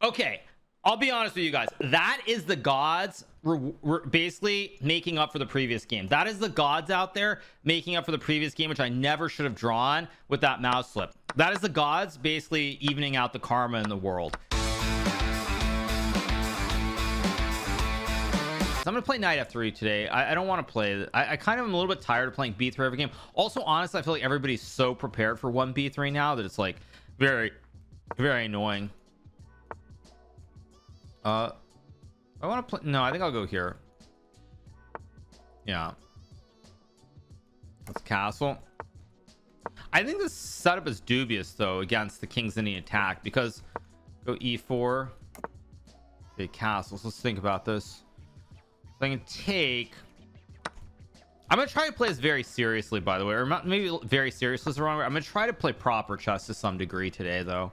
Okay, I'll be honest with you guys. That is the gods basically making up for the previous game. That is the gods out there making up for the previous game, which I never should have drawn with that mouse slip. That is the gods basically evening out the karma in the world. So I'm gonna play knight f3 today. I don't want to play. I kind of am a little bit tired of playing b3 every game. Also, honestly, I feel like everybody's so prepared for 1b3 now that it's like very annoying. I want to play. No, I think I'll go here. Yeah, that's castle. I think this setup is dubious though against the king's Indian attack, because go e4. Okay, castles. Let's think about this. So I can take. I'm gonna try to play this very seriously, by the way, or maybe very seriously is the wrong word. I'm gonna try to play proper chess to some degree today, though.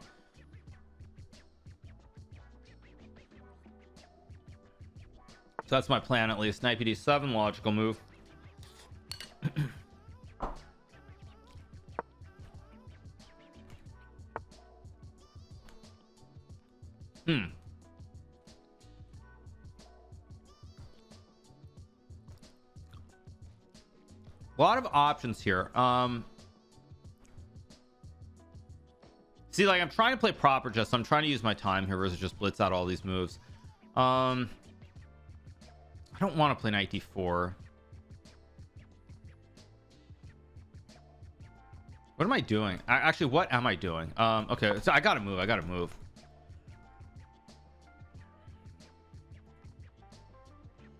So that's my plan, at least. Knight d7, logical move. A lot of options here. See, like, I'm trying to play proper chess, so I'm trying to use my time here versus just blitz out all these moves. I don't want to play knight d4. What am I doing? Actually, what am I doing? Okay, so I gotta move.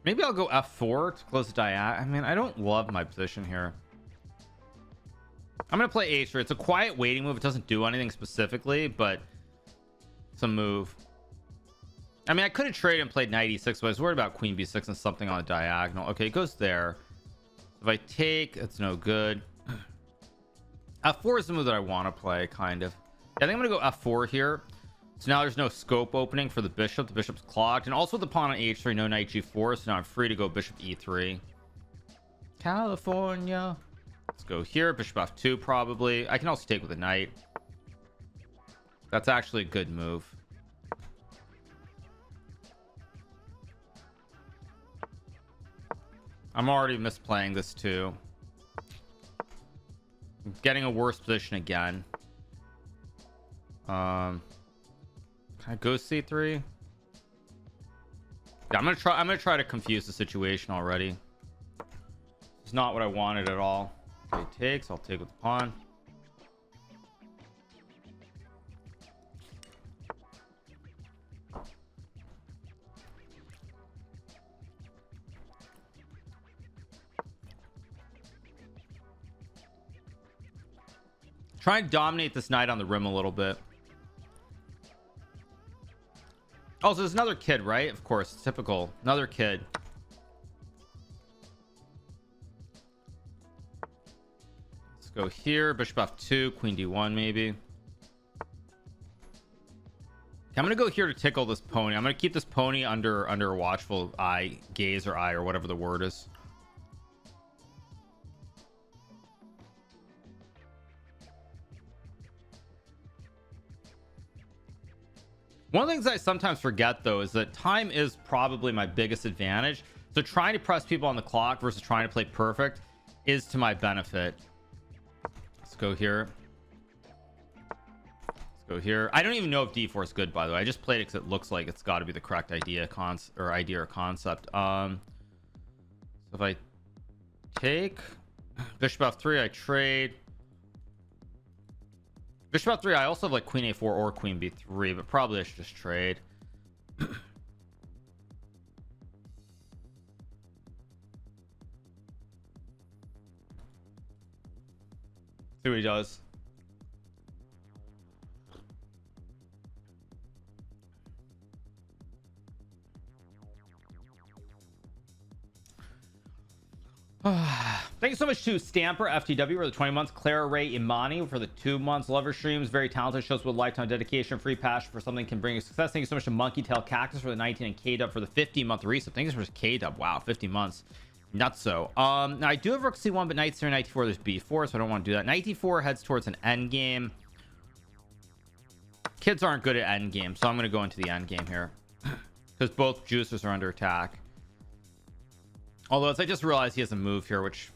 Maybe I'll go f4 to close the diag. I mean, I don't love my position here. I'm gonna play h3. It's a quiet waiting move. It doesn't do anything specifically, but it's a move. I mean, I could have traded and played knight e6, but I was worried about queen b6 and something on the diagonal. Okay, it goes there. If I take, it's no good. f4 is the move that I want to play, kind of. I think I'm gonna go f4 here. So now there's no scope opening for the bishop. The bishop's clogged, and also with the pawn on h3, no knight g4, so now I'm free to go bishop e3. California. Let's go here. Bishop f2 probably. I can also take with a knight. That's actually a good move. I'm already misplaying this too. I'm getting a worse position again. Can I go c3? Yeah, I'm gonna try to confuse the situation already. It's not what I wanted at all. Okay, takes. I'll take with the pawn. Try and dominate this knight on the rim a little bit. Oh, so there's another kid, right? Of course, typical. Another kid. Let's go here. Bishop f2, queen d1 maybe. Okay, I'm gonna go here to tickle this pony. I'm gonna keep this pony under a watchful eye, gaze or eye, or whatever the word is. One of the things I sometimes forget, though, is that time is probably my biggest advantage. So trying to press people on the clock versus trying to play perfect is to my benefit. Let's go here. Let's go here. I don't even know if d4 is good, by the way. I just played it because it looks like it's got to be the correct idea or concept. So if I take bishop f3, I trade. Bishop f3, I also have like queen a4 or queen b3, but probably I should just trade. See what he does. Thank you so much to Stamper FTW for the 20 months, Clara Ray Imani for the 2 months, lover streams, very talented, shows with lifetime dedication, free passion for something can bring you success. Thank you so much to Monkey Tail Cactus for the 19 and K-Dub for the 50-month resub. Thank you so much to K-Dub. Wow, 50 months. Nuts so. Now I do have rook c1, but knight c3, knight d4, there's b4, so I don't want to do that. Knight d4 heads towards an endgame. Kids aren't good at end game, so I'm going to go into the end game here because both juicers are under attack. Although I just realized he has a move here, which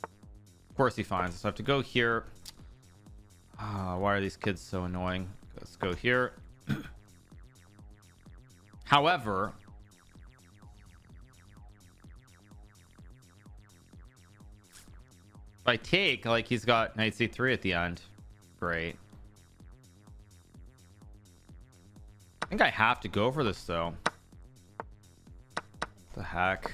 of course he finds. So I have to go here. Why are these kids so annoying? Let's go here. However, if I take, like, he's got knight c3 at the end. Great. I think I have to go for this though. What the heck?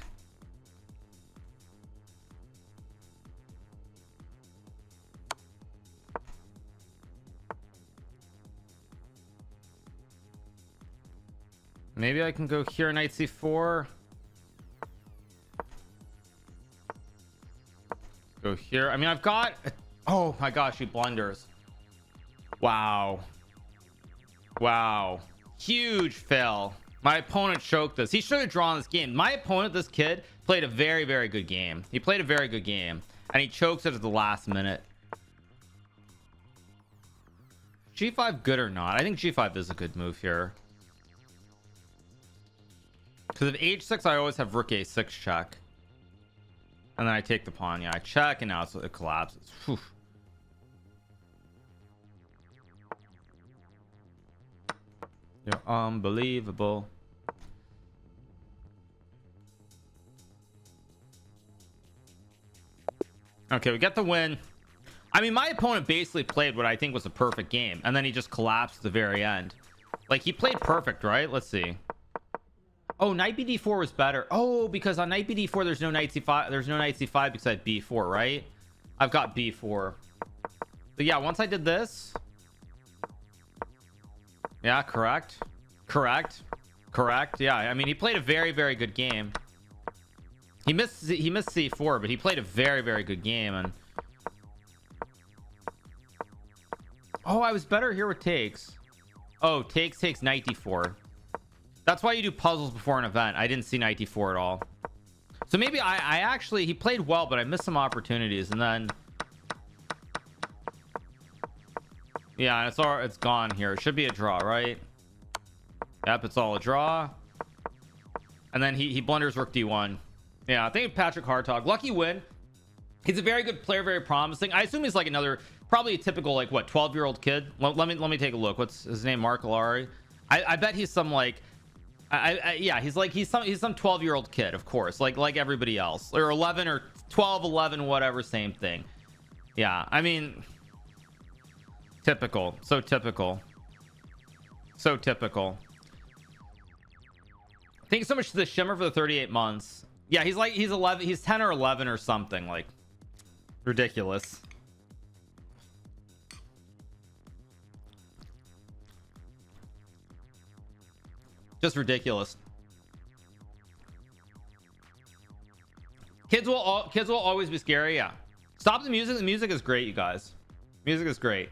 Maybe I can go here, knight c4. Go here. I mean, I've got... Oh my gosh, he blunders. Wow. Wow. Huge fail. My opponent choked this. He should have drawn this game. My opponent, this kid, played a very, very good game. He played a very good game. And he chokes it at the last minute. G5 good or not? I think G5 is a good move here. Because if h6, I always have rook a6 check. And then I take the pawn. Yeah, I check, and now it collapses. Whew. You're unbelievable. Okay, we get the win. I mean, my opponent basically played what I think was a perfect game, and then he just collapsed at the very end. Like, he played perfect, right? Let's see. Oh, knight bd4 was better. Oh, because on knight bd4 there's no knight c5. There's no knight c5 because I had b4, right? I've got b4. So yeah, once I did this. Yeah, correct. Yeah, I mean, he played a very, very good game. He missed c4, but he played a very, very good game. And oh, I was better here with takes. Oh, takes knight d4. That's why you do puzzles before an event. I didn't see knight d4 at all. So maybe I actually, he played well, but I missed some opportunities. And then yeah, it's gone here. It should be a draw, right? Yep, it's all a draw. And then he blunders rook d1. Yeah, I think Patrick Hartog, lucky win. He's a very good player, very promising. I assume he's like another, probably a typical, like, what, 12-year-old kid. Let me take a look. What's his name? Mark Alari. I bet he's some, like, yeah, he's some 12-year-old kid, of course, like everybody else, or 11 or 12, 11, whatever, same thing. Yeah, I mean, typical. So typical. Thanks so much to the Shimmer for the 38 months. Yeah, he's 11, he's 10 or 11 or something, like, ridiculous. Just ridiculous. Kids will always be scary. Yeah, stop the music. The music is great, you guys. Music is great.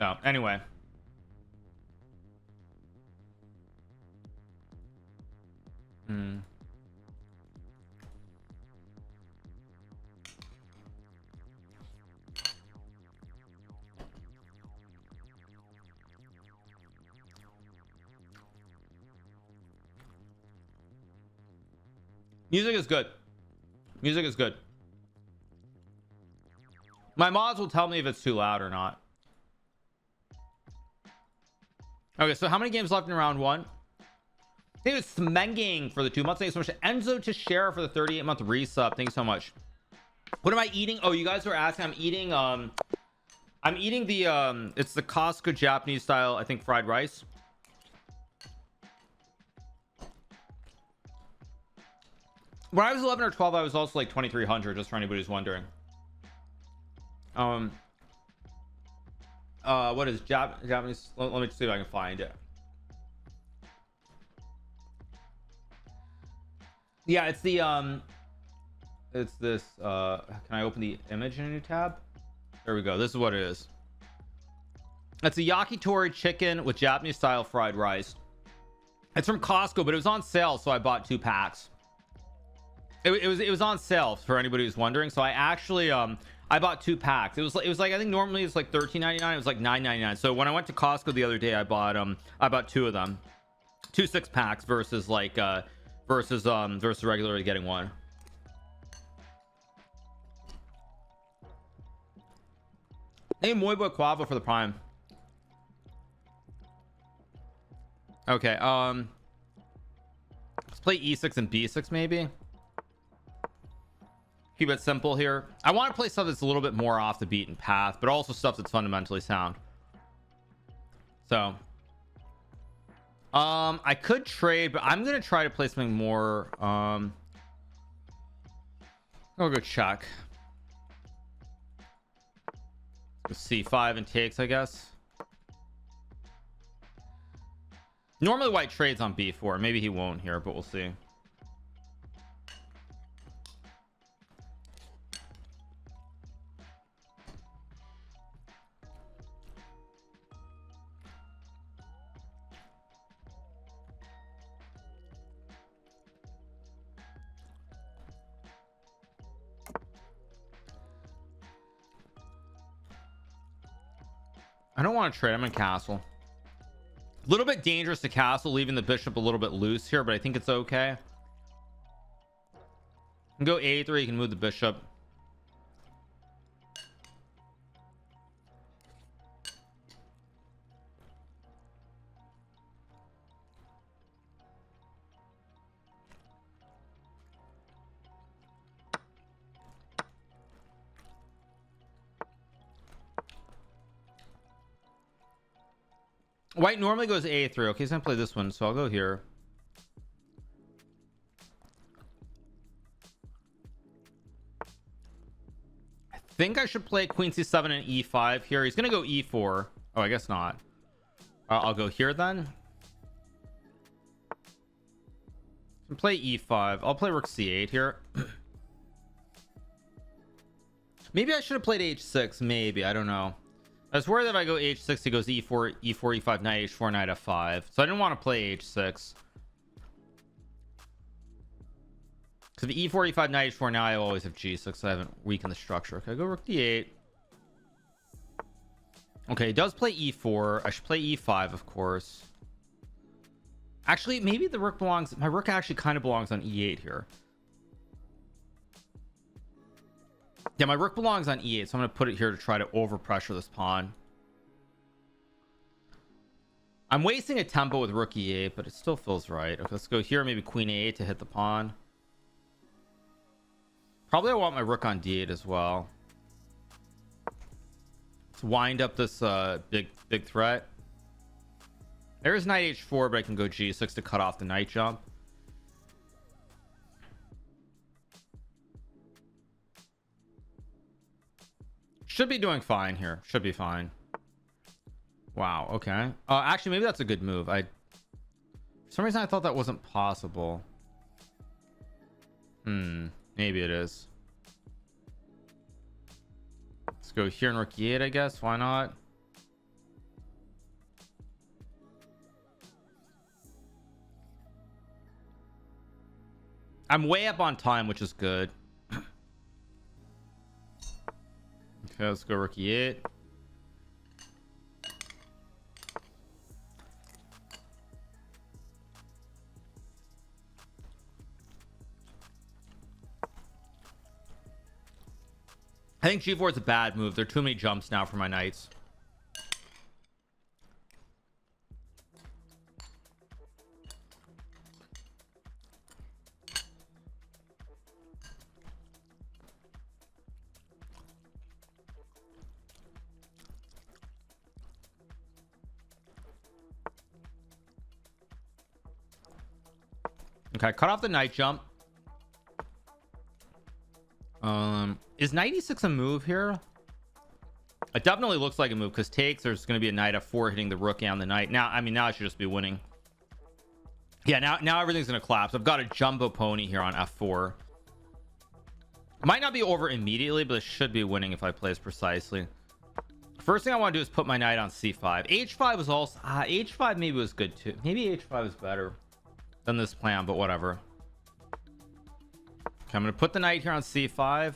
Oh, anyway. Music is good. Music is good. My mods will tell me if it's too loud or not. Okay, so how many games left in round one? I think it's Smenging for the 2 months. Thank you so much. Enzo to share for the 38-month resub. Thank you so much. What am I eating? Oh, you guys were asking. I'm eating the it's the Costco Japanese style, I think, fried rice. When I was 11 or 12, I was also like 2300, just for anybody who's wondering. What is Japanese? Let me see if I can find it. Yeah, it's the it's this can I open the image in a new tab? There we go. This is what it is. It's a yakitori chicken with Japanese style fried rice. It's from Costco, but it was on sale, so I bought 2 packs. It was on sale for anybody who's wondering. So I actually I bought 2 packs. It was like I think normally it's like $13.99. It was like $9.99. So when I went to Costco the other day, I bought 2 of them, 2 6-packs versus like versus regularly getting one. Hey, Muy Boy Quavo for the Prime. Okay, let's play E6 and B6 maybe. Keep it simple here. I want to play stuff that's a little bit more off the beaten path, but also stuff that's fundamentally sound. So I could trade, but I'm gonna try to play something more. I'll go check. C5 and takes, I guess. Normally white trades on B4. Maybe he won't here, but we'll see. I don't want to trade. I'm in castle. A little bit dangerous to castle, leaving the bishop a little bit loose here, but I think it's okay. You can go A3. You can move the bishop. White normally goes A3. Okay, he's gonna play this one, so I'll go here. I think I should play Queen C7 and E5 here. He's gonna go E4. Oh, I guess not. I'll go here then. And play E5. I'll play Rook C8 here. Maybe I should have played H6. Maybe, I don't know. I was worried that if I go H6, he goes E4, E4, E5, Knight H4, Knight F5. So I didn't want to play H6. Because if E4, E5, Knight H4, now I always have G6. So I haven't weakened the structure. Okay, I go Rook D8. Okay, he does play E4. I should play E5, of course. Actually, maybe the Rook belongs... My Rook actually kind of belongs on E8 here. Yeah, my Rook belongs on E8, so I'm going to put it here to try to overpressure this pawn. I'm wasting a tempo with Rook E8, but it still feels right. Okay, let's go here, maybe Queen A8 to hit the pawn. Probably I want my Rook on D8 as well. Let's wind up this big threat. There's Knight H4, but I can go G6 to cut off the knight jump. Should be doing fine here. Should be fine. Wow. Okay. Actually, maybe that's a good move. For some reason I thought that wasn't possible. Maybe it is. Let's go here in Rook E8, I guess. Why not? I'm way up on time, which is good. Okay, let's go Rook E8. I think G4 is a bad move. There are too many jumps now for my knights. Okay, cut off the knight jump. Is knight e6 a move here? It definitely looks like a move because takes. There's going to be a knight f4 hitting the rook and the knight. Now, I mean, now I should just be winning. Yeah, now everything's going to collapse. I've got a jumbo pony here on f4. Might not be over immediately, but it should be winning if I play as precisely. First thing I want to do is put my knight on c5. h5 was also h5 maybe was good too. Maybe h5 is better than this plan, but whatever. Okay, I'm gonna put the knight here on c5.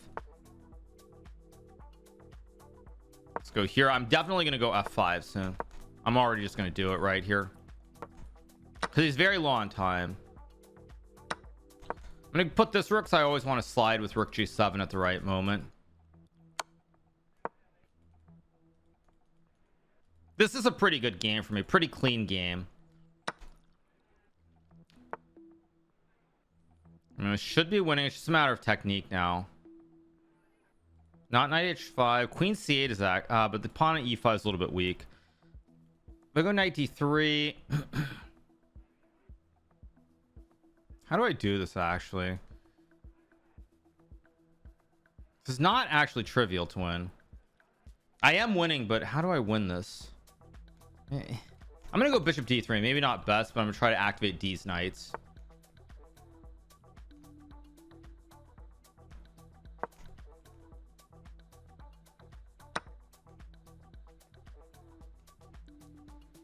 Let's go here. I'm definitely gonna go f5 soon. I'm already just gonna do it right here because he's very low on time. I'm gonna put this rook because I always want to slide with rook g7 at the right moment. This is a pretty good game for me. Pretty clean game. I mean, it should be winning. It's just a matter of technique now. Not knight h5. Queen c8 is that, but the pawn at e5 is a little bit weak. If I go knight d3. How do I do this actually? This is not actually trivial to win. I am winning, but how do I win this? I'm gonna go bishop d3. Maybe not best, but I'm gonna try to activate these knights.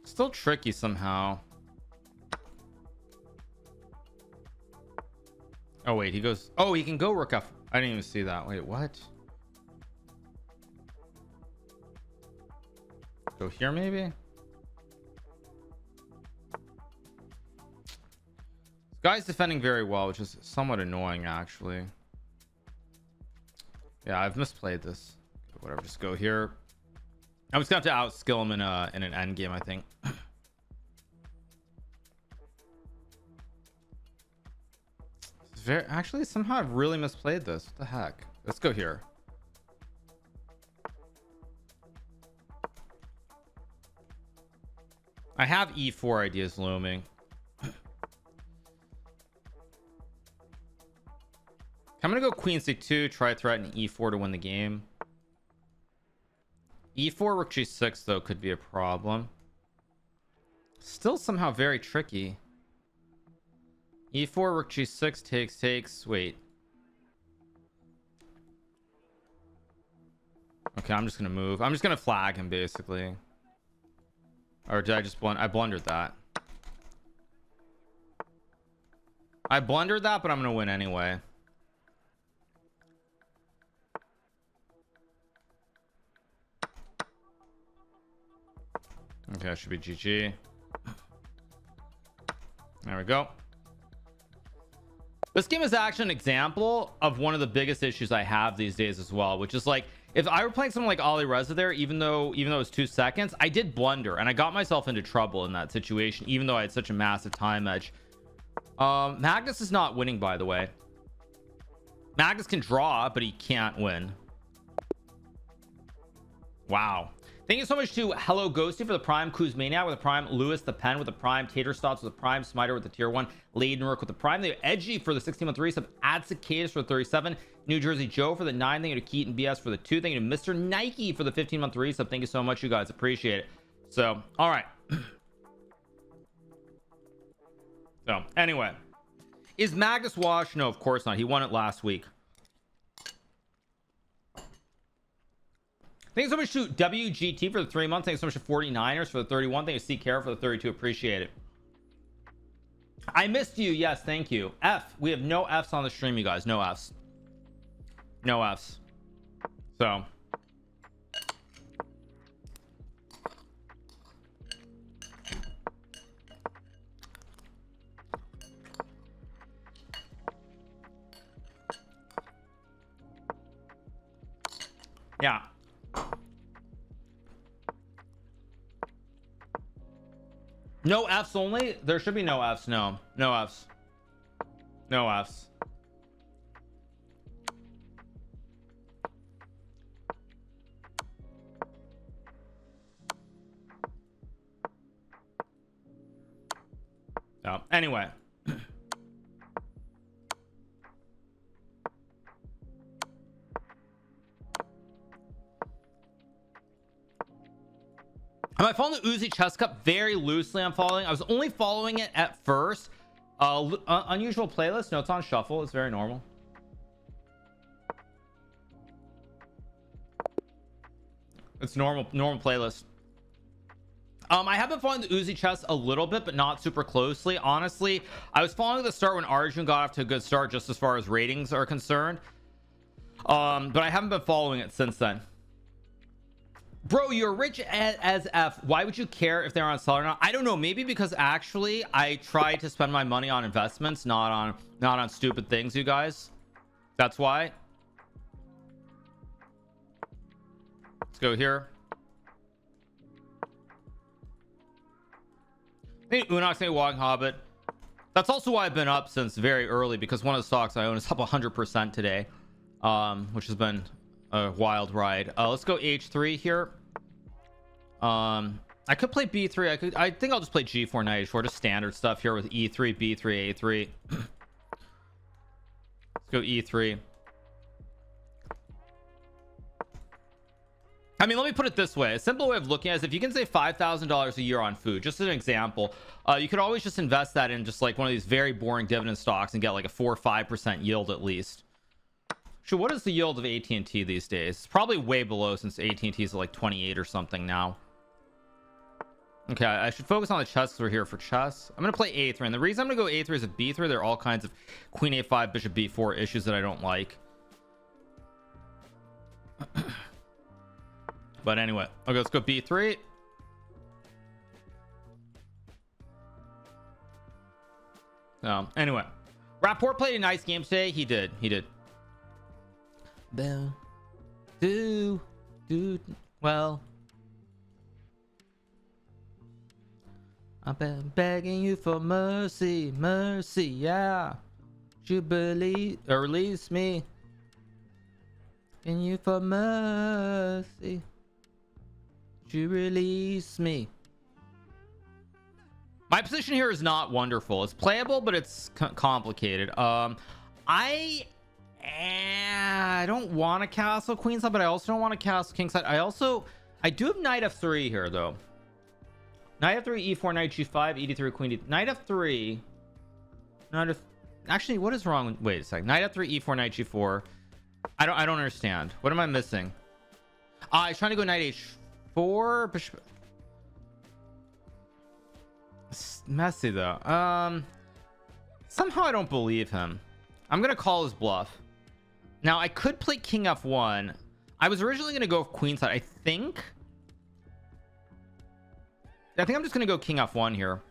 Still tricky somehow. Oh wait, he goes, oh, he can go rook f. I didn't even see that. Wait, what? Go here maybe. This guy's defending very well, which is somewhat annoying actually. Yeah, I've misplayed this. Whatever, just go here. I'm just gonna have to outskill him in an end game, I think. Very, actually, somehow I've really misplayed this. What the heck? Let's go here. I have e4 ideas looming. I'm gonna go queen c2, try threaten e4 to win the game. e4 rook g6 though could be a problem. Still somehow very tricky. e4 rook g6 takes. Wait. Okay, I'm just gonna move. I'm just gonna flag him basically. Or did I just I blundered that. I blundered that, but I'm gonna win anyway. Okay, that should be GG. There we go. This game is actually an example of one of the biggest issues I have these days as well, which is like if I were playing someone like Ali Reza there, even though it was 2 seconds, I did blunder and I got myself into trouble in that situation, even though I had such a massive time edge. Magnus is not winning, by the way. Magnus can draw, but he can't win. Wow. Thank you so much to Hello Ghosty for the Prime, Kuzmaniac with the Prime, Lewis the Pen with the Prime, Tater Stops with the Prime, Smiter with the Tier 1, Leidenrook with the Prime. They have Edgy for the 16-month resub, Ad Cicadas for the 37, New Jersey Joe for the 9. Thank you to Keaton BS for the 2. Thank you to Mr. Nike for the 15-month resub. Thank you so much, you guys. Appreciate it. So, all right. So, anyway. Is Magnus washed? No, of course not. He won it last week. Thanks so much to WGT for the 3 months. Thanks so much to 49ers for the 31. Thank you to C Care for the 32. Appreciate it. I missed you. Yes, thank you. F. We have no Fs on the stream, you guys. No Fs. No Fs. So. Yeah. No Fs only? There should be no Fs. No. No Fs. No Fs. So, anyway. Am I following the Uzi Chess Cup? Very loosely I'm following. I was only following it at first. Unusual playlist. No, it's on shuffle. It's very normal. It's normal playlist. I have been following the Uzi chess a little bit, but not super closely. Honestly, I was following the start when Arjun got off to a good start, just as far as ratings are concerned. But I haven't been following it since then. Bro, you're rich as F. Why would you care if they're on sale or not? I don't know. Maybe because actually I try to spend my money on investments, not on stupid things, you guys. That's why. Let's go here. I think Unox, maybe Walking Hobbit. That's also why I've been up since very early, because one of the stocks I own is up 100% today, which has been a wild ride. Let's go H3 here. I could play B3. I think I'll just play G4 knight H4, just standard stuff here with E3, B3, A3. Let's go E3. I mean, let me put it this way. A simple way of looking at it is, if you can save $5,000 a year on food, just as an example, you could always just invest that in just like one of these very boring dividend stocks and get like a 4 or 5% yield at least. So what is the yield of AT&T these days? It's probably way below, since AT&T is like 28 or something now. Okay, I should focus on the chess. We're here for chess. I'm gonna play A3, and the reason I'm gonna go A3 is at B3 there are all kinds of queen A5, bishop B4 issues that I don't like. But anyway, okay, let's go B3. Anyway, Rapport played a nice game today. He did. Bell, do well. I've been begging you for mercy, yeah. You believe or release me. Begging you for mercy. You release me. My position here is not wonderful. It's playable, but it's complicated. I don't want to castle queenside, but I also don't want to castle kingside. I do have knight f3 here though. Knight f3, e4, knight g5, e3, queen d. Knight f3. Actually, what is wrong? Wait a second. Knight f3, e4, knight g4. I don't understand. What am I missing? He's trying to go knight h4. Bishop. It's messy though. Somehow I don't believe him. I'm gonna call his bluff. Now I could play king f1. I was originally gonna go queenside. I think I'm just gonna go king f1 here,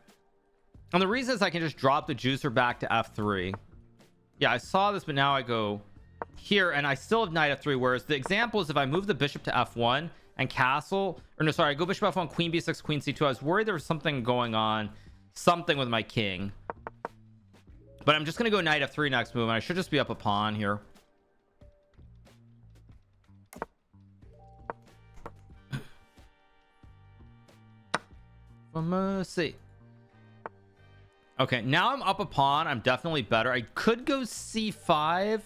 and the reason is I can just drop the juicer back to f3. Yeah, I saw this, but now I go here and I still have knight f3, whereas the example is if I move the bishop to f1 and castle, or no, sorry, I go bishop f1, queen b6, queen c2. I was worried there was something going on, something with my king, but I'm just gonna go knight f3 next move, and I should just be up a pawn here. For mercy. Okay, now I'm up a pawn. I'm definitely better. I could go c5,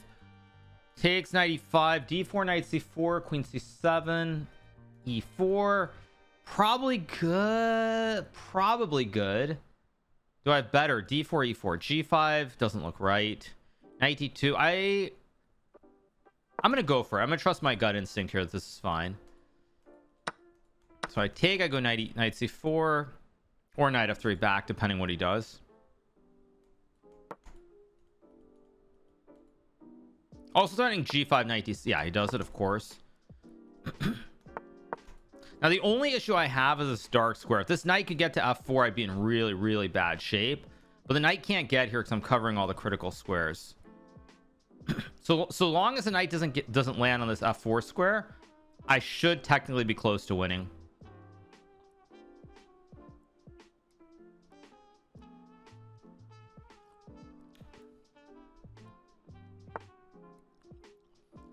takes knight e5, d4, knight c4, queen c7, e4. Probably good. Do I have better? d4, e4, g5 doesn't look right. Knight e2. I'm gonna go for it. I'm gonna trust my gut instinct here that this is fine. So I go knight c4 or knight f3 back, depending what he does. Also starting g5, knight d6. Yeah, he does it, of course. Now the only issue I have is this dark square. If this knight could get to f4, I'd be in really bad shape, but the knight can't get here because I'm covering all the critical squares. So long as the knight doesn't land on this f4 square, I should technically be close to winning.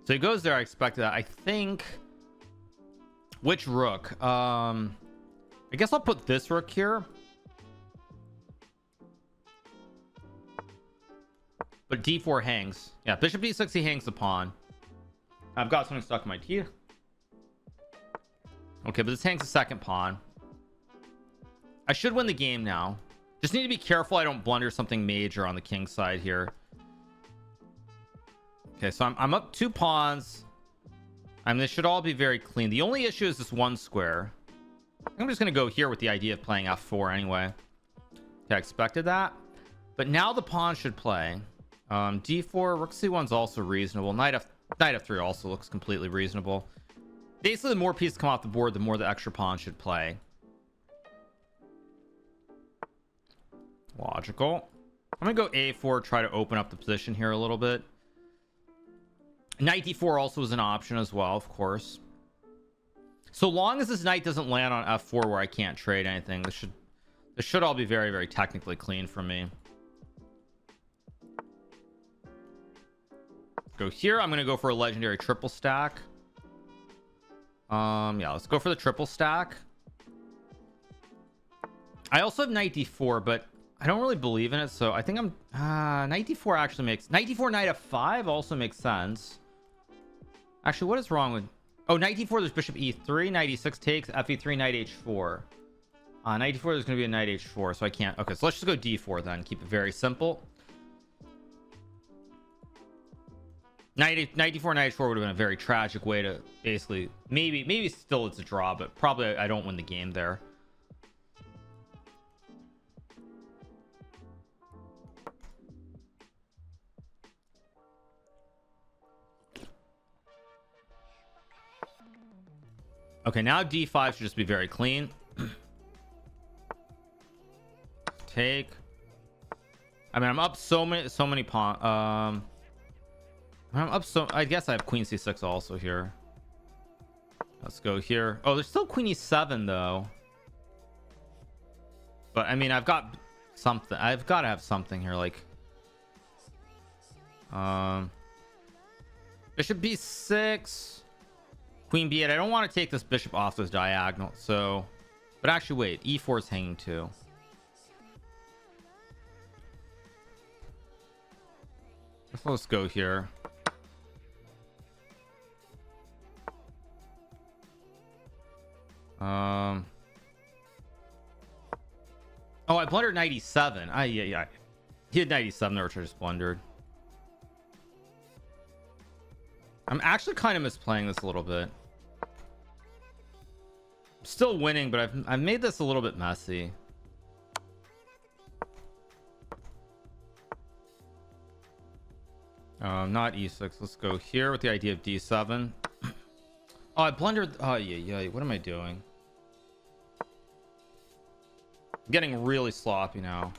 So he goes there. I expected that. I think which rook? I guess I'll put this rook here. But d4 hangs. Yeah, bishop d6, he hangs the pawn. I've got something stuck in my teeth. Okay, but this hangs the second pawn. I should win the game now. Just need to be careful I don't blunder something major on the king side here. Okay, so I'm up 2 pawns. I mean, this should all be very clean. The only issue is this one square. I'm just going to go here with the idea of playing f4 anyway. Okay, I expected that. But now the pawn should play. D4, rook c1 is also reasonable. Knight f3 also looks completely reasonable. Basically, the more pieces come off the board, the more the extra pawn should play. Logical. I'm going to go a4, try to open up the position here a little bit. Knight d4 also is an option as well, of course. So long as this knight doesn't land on f4 where I can't trade anything, this should all be very, very technically clean for me. Go here. I'm going to go for a legendary triple stack. Yeah, let's go for the triple stack. I also have knight d4, but I don't really believe in it, so I think I'm knight d4 actually makes knight d4 knight f5 also makes sense. Actually, what is wrong with knight d4? There's bishop e3, knight e6 takes, fe3, knight h4. Knight d4, there's going to be a knight h4, so I can't. Okay, so let's just go d4 then. Keep it very simple. Knight d4, knight h4 would have been a very tragic way to basically maybe still it's a draw, but probably I don't win the game there. Okay, now d5 should just be very clean. Take. I mean, I'm up so many pawn. I'm up so. I guess I have queen c6 also here. Let's go here. Oh, there's still queen e7 though. But I mean, I've got something. I've got to have something here, like bishop b6, queen b8. I don't want to take this bishop off this diagonal. So, but actually, wait. e4 is hanging too. Let's go here. Oh, I blundered 97. Yeah. He had 97 there, which I just blundered. I'm actually kind of misplaying this a little bit. I'm still winning, but I've made this a little bit messy. Not e6. Let's go here with the idea of d7. Oh, I blundered. Oh, yeah. What am I doing? I'm getting really sloppy now.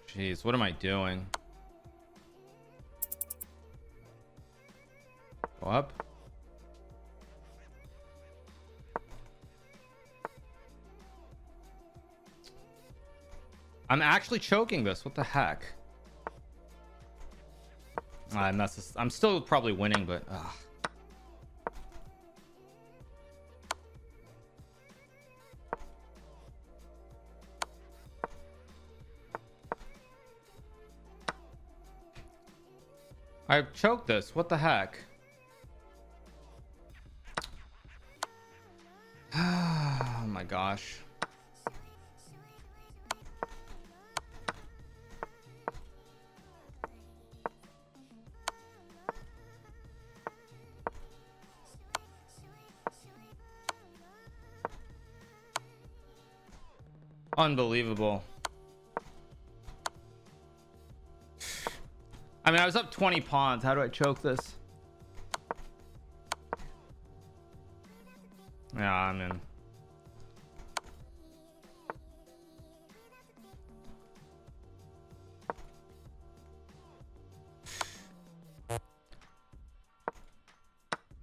Jeez, what am I doing? Go up. I'm actually choking this. What the heck? I'm still probably winning, but I choked this. What the heck? Oh my gosh. Unbelievable. I mean, I was up 20 pawns. How do I choke this? Yeah, I'm in.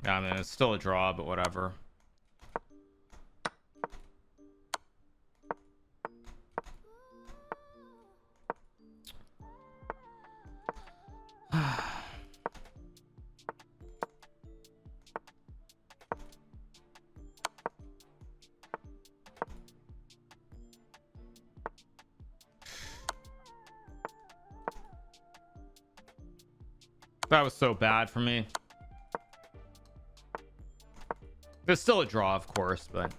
Yeah, I mean, it's still a draw, but whatever. That was so bad for me. There's still a draw, of course, but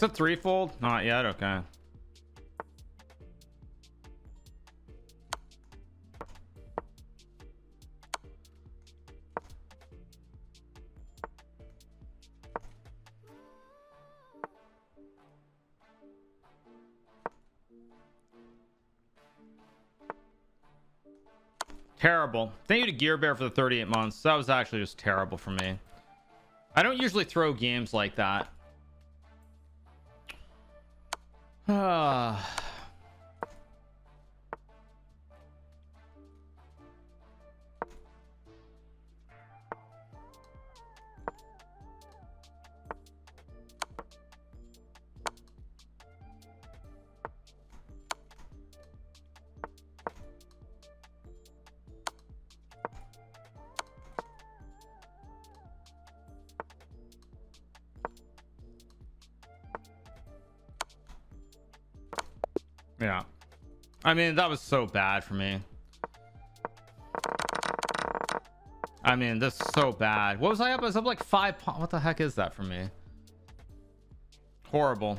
It's a threefold? Not yet. Okay. Terrible. Thank you to Gear Bear for the 38 months. That was actually just terrible for me. I don't usually throw games like that. Yeah, I mean, that was so bad for me. I mean, this is so bad. What was I up? I was up like 5. What the heck is that for me? Horrible.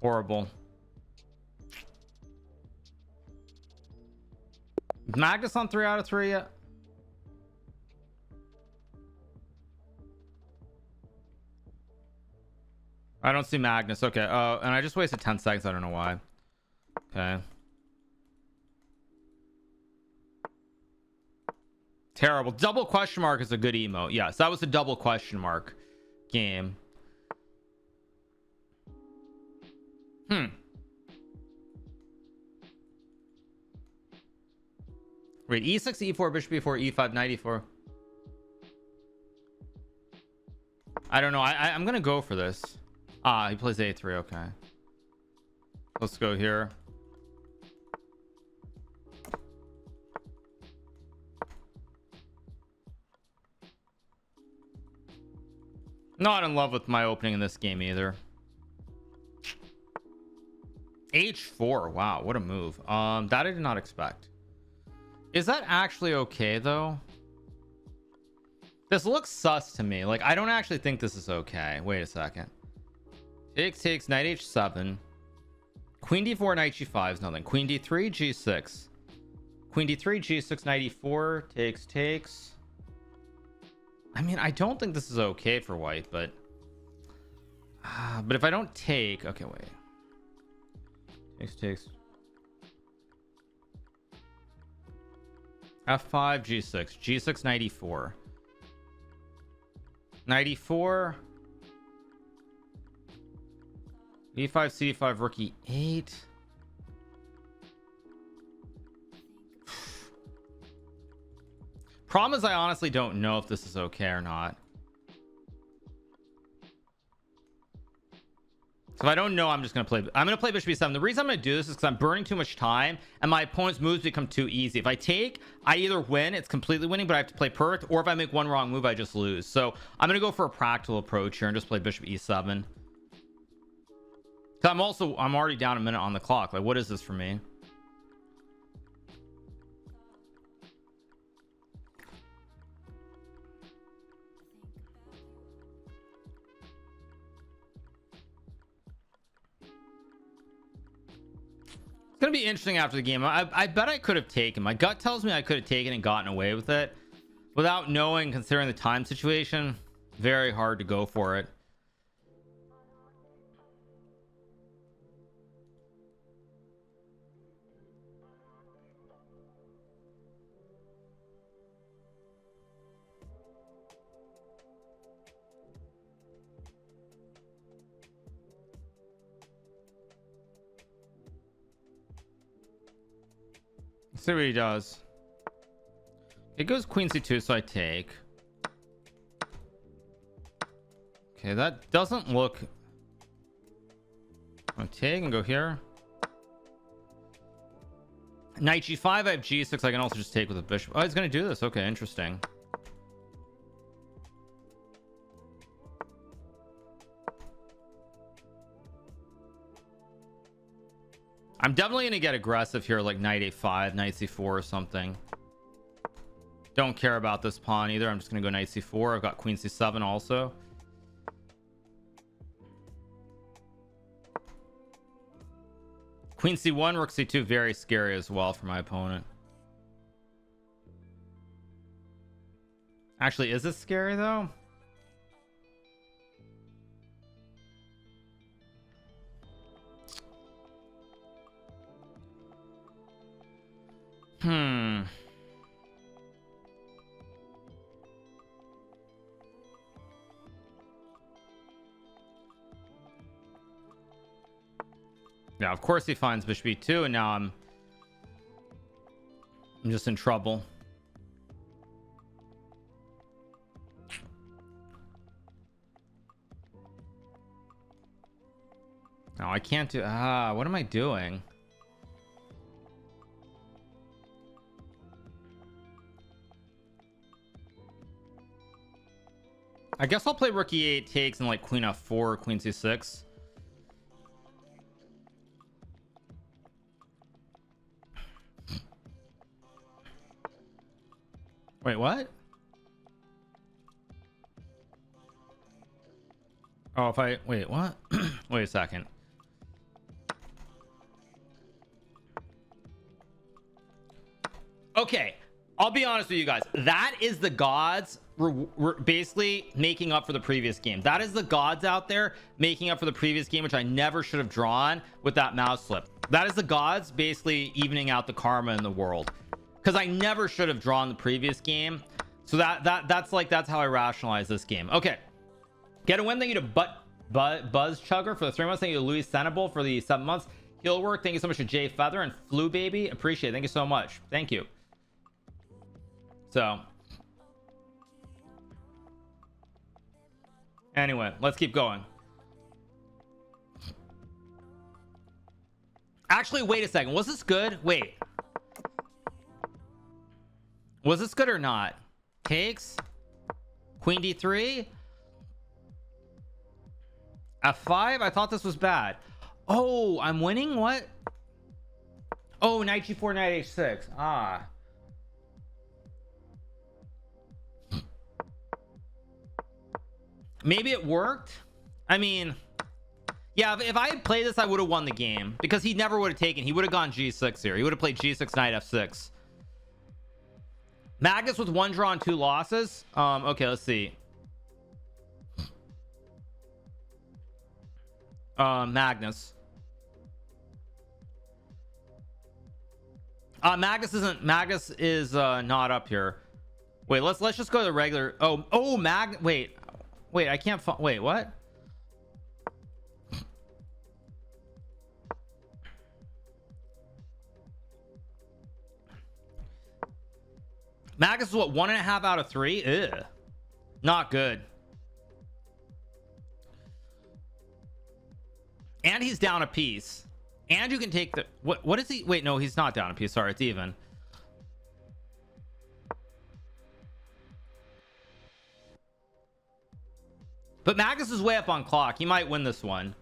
Horrible. Magnus on 3 out of 3 yet? I don't see Magnus. Okay. Oh, and I just wasted 10 seconds. I don't know why. Okay. Terrible. Double question mark is a good emote. Yes, that was a double question mark game. Wait, e6, e4, bishop e4, e5, knight e4. I don't know. I'm gonna go for this. Ah, he plays a3. Okay, let's go here. Not in love with my opening in this game either. h4. Wow, what a move. That I did not expect. Is that actually okay though? This looks sus to me. Like, I don't actually think this is okay. Wait a second. Takes knight h7. Queen d4, knight g5 is nothing. Queen d3, g6. Queen d3, g6, knight e4. Takes. I mean, I don't think this is okay for white, but if I don't take, okay, wait. Takes. f5, g6, g6, knight e4. Knight e4. e5, c5, rook e8. Problem is, I honestly don't know if this is okay or not. So if I don't know, I'm just gonna play. I'm gonna play bishop e7. The reason I'm gonna do this is because I'm burning too much time, and my opponent's moves become too easy. If I take, I either win, it's completely winning, but I have to play perfect, or if I make one wrong move, I just lose. So I'm gonna go for a practical approach here and just play bishop e7. So I'm already down a minute on the clock. Like, what is this for me? It's gonna be interesting after the game. I bet I could have taken. My gut tells me I could have taken and gotten away with it without knowing, considering the time situation. Very hard to go for it. Let's see what he does. It goes queen c2, so I take. Okay, that doesn't look. I'll take and go here. Knight g5. I have g6. I can also just take with a bishop. Oh, he's gonna do this. Okay, interesting. I'm definitely gonna get aggressive here, like knight a5, knight c4 or something. Don't care about this pawn either. I'm just gonna go knight c4. I've got queen c7 also. Queen c1, rook c2, very scary as well for my opponent. Actually, is this scary though? Yeah, of course he finds bishop e2, and now I'm just in trouble. No, I can't do. What am I doing? I guess I'll play rook e8 takes and like queen f4, queen c6. Wait, what? Oh, if I wait, what? Wait a second. Okay, I'll be honest with you guys. That is the gods basically making up for the previous game. That is the gods out there making up for the previous game, which I never should have drawn with that mouse slip. That is the gods basically evening out the karma in the world, because I never should have drawn the previous game. So that's how I rationalize this game. Okay, get a win. Thank you to Buzz Chugger for the 3 months. Thank you to Louis Senable for the 7 months. Heel work. Thank you so much to Jay Feather and Flu Baby. Appreciate it. Thank you so much. Thank you. So anyway, let's keep going. Actually, wait a second. Was this good? Wait. Was this good or not? Takes. Queen d3. f5. I thought this was bad. Oh, I'm winning? What? Oh, knight g4, knight h6. Ah. Maybe it worked. I mean, yeah, if I had played this, I would have won the game, because he never would have taken. He would have gone g6 here. He would have played g6, knight f6. Magnus with 1 draw and 2 losses. Okay, let's see. Magnus. Magnus is not up here. Wait, let's just go to the regular. Wait, I can't wait, what? Magnus is what, 1.5 out of 3? Ew. Not good. And he's down a piece. And you can take the what is he? Wait, no, he's not down a piece. Sorry, it's even. But Magnus is way up on clock. He might win this one.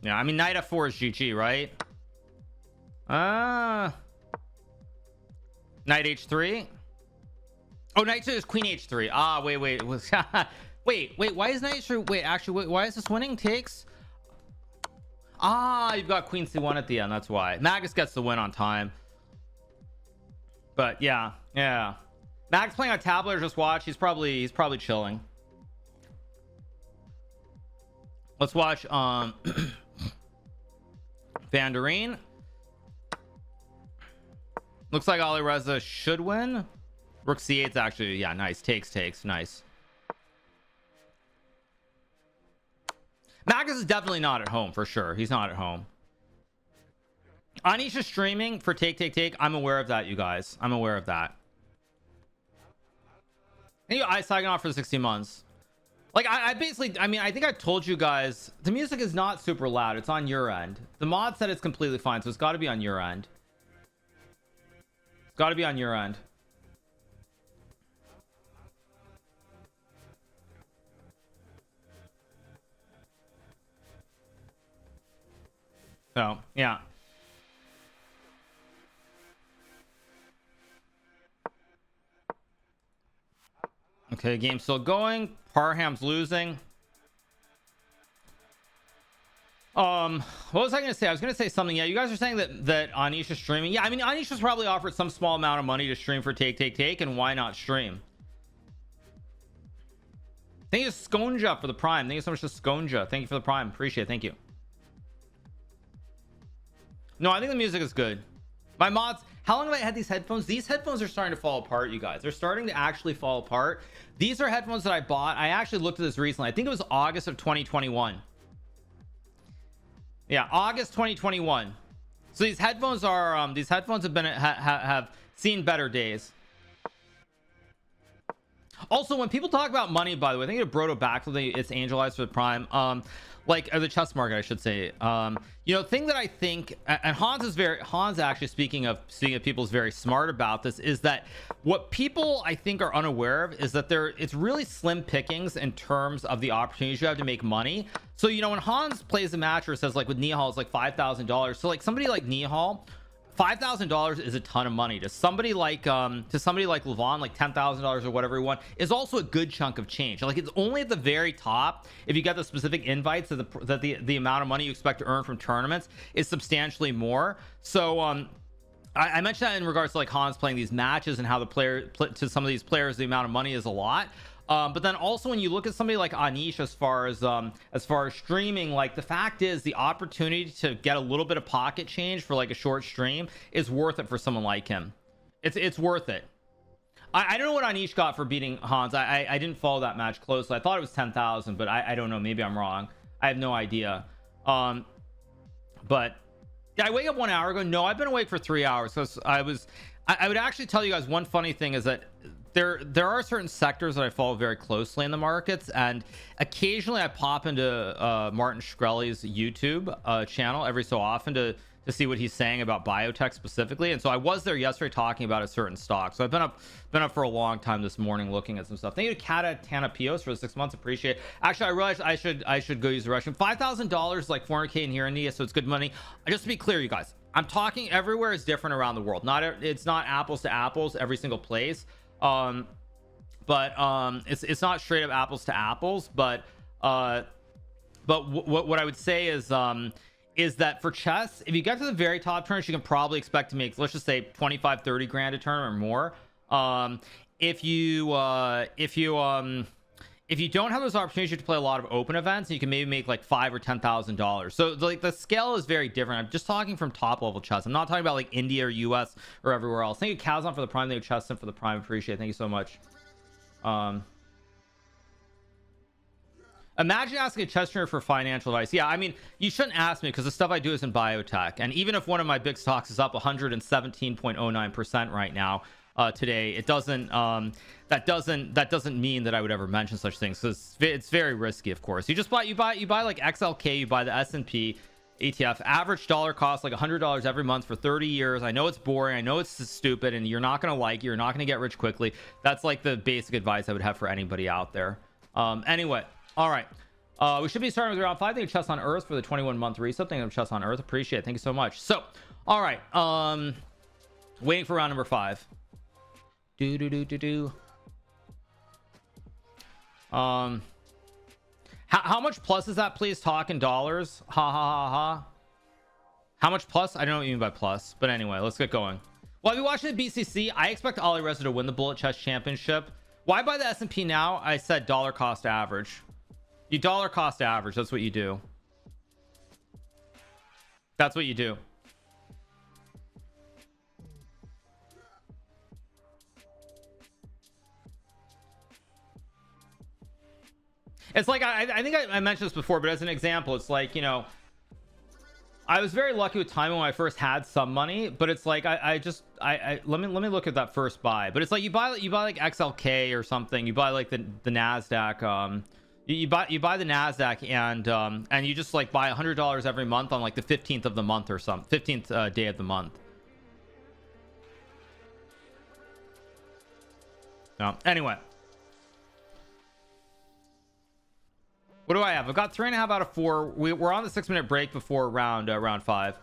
Yeah, I mean, knight f4 is GG, right? Knight h3. Oh, knight 2 is queen h3. Ah, wait. wait. Why is knight h3? Wait, actually, wait, why is this winning? Takes. Ah, you've got queen c1 at the end. That's why Magnus gets the win on time. But yeah. Max playing on tablet or just watch. He's probably chilling. Let's watch Van der Reen. Looks like Ali Reza should win. Rook c8's actually, yeah, nice. Takes, nice. Magnus is definitely not at home for sure. He's not at home. Anisha streaming for take. I'm aware of that, you guys. I'm aware of that. Thank you, Isagonoff, for the 60 months. Like, I basically, I mean, I think I told you guys, the music is not super loud. It's on your end. The mod said it's completely fine, so it's got to be on your end. It's got to be on your end. So, yeah. Okay, game's still going. Parham's losing. What was I gonna say? I was gonna say something. Yeah, you guys are saying that Anisha's streaming. Yeah, I mean, Anisha's probably offered some small amount of money to stream for take, and why not stream? Thank you, Skonja, for the prime. Thank you so much to Skonja. Thank you for the prime. Appreciate it. Thank you. No, I think the music is good. My mods, how long have I had these headphones? These headphones are starting to fall apart, you guys. They're starting to actually fall apart. These are headphones that I bought. I actually looked at this recently. I think it was August of 2021. Yeah, August 2021. So these headphones are these headphones have been have seen better days. Also, when people talk about money, by the way, I think it Broto back to it's Angel Eyes for the prime, like or the chess market, I should say. You know, thing that I think, and Hans actually speaking of people is very smart about this, is that what people I think are unaware of is that it's really slim pickings in terms of the opportunities you have to make money. So, you know, when Hans plays a match or says like with Nihal it's like $5,000, so like somebody like Nihal, $5,000 is a ton of money to somebody like Levon, like $10,000 or whatever he won, is also a good chunk of change. Like, it's only at the very top if you get the specific invites that the amount of money you expect to earn from tournaments is substantially more. So I mentioned that in regards to like Hans playing these matches and how to some of these players the amount of money is a lot. But then also when you look at somebody like Anish as far as streaming, like the fact is the opportunity to get a little bit of pocket change for like a short stream is worth it for someone like him. It's worth it. I don't know what Anish got for beating Hans. I didn't follow that match closely. I thought it was 10,000, but I don't know, maybe I'm wrong. I have no idea. But did I wake up 1 hour ago? No, I've been awake for 3 hours because I would actually tell you guys one funny thing is that there are certain sectors that I follow very closely in the markets, and occasionally I pop into Martin Shkreli's YouTube channel every so often to see what he's saying about biotech specifically. And so I was there yesterday talking about a certain stock. So I've been up for a long time this morning looking at some stuff. Thank you to Kata Tanapios for the 6 months. Appreciate it. Actually, I realized I should go use the restroom. $5,000 like 400K in here in India, so it's good money. Just to be clear, you guys, I'm talking everywhere is different around the world. It's not apples to apples every single place. But it's not straight up apples to apples, but what I would say is that for chess, if you get to the very top turns, you can probably expect to make, let's just say 25-30 grand a turn or more. If you don't have those opportunities to play a lot of open events, you can maybe make like $5,000 or $10,000. So like the scale is very different. I'm just talking from top level chess. I'm not talking about like India or US or everywhere else. Thank you Kazan for the prime. Thank you Cheston for the prime. Appreciate it. Thank you so much. Imagine asking a chess trainer for financial advice. Yeah, I mean, you shouldn't ask me because the stuff I do is in biotech, and even if one of my big stocks is up 117.09% right now today, it doesn't that doesn't mean that I would ever mention such things, because it's very risky. Of course, you buy like XLK, you buy the S&P ETF. Average dollar cost like $100 every month for 30 years. I know it's boring, I know it's stupid, and you're not gonna like it, you're not gonna get rich quickly. That's like the basic advice I would have for anybody out there. Anyway, all right, we should be starting with round 5. Thank you Chess on Earth for the 21-month reset. Thank you Chess on Earth, appreciate it. Thank you so much. So all right, waiting for round number 5. How much plus is that, please? Talk in dollars. Ha ha ha ha. How much plus? I don't know what you mean by plus, but anyway, let's get going. While we watching the BCC, I expect Ali Reza to win the Bullet Chess Championship. Why buy the S&P now? I said dollar cost average. You dollar cost average. That's what you do. That's what you do. It's like I think I mentioned this before, but as an example, it's like, you know, I was very lucky with timing when I first had some money, but it's like let me look at that first buy. But it's like you buy like XLK or something, you buy like the Nasdaq, you buy the Nasdaq, and you just like buy $100 every month on like the 15th of the month or something, 15th day of the month. No, anyway. What do I have? I've got 3.5 out of 4. We're on the 6-minute break before round 5.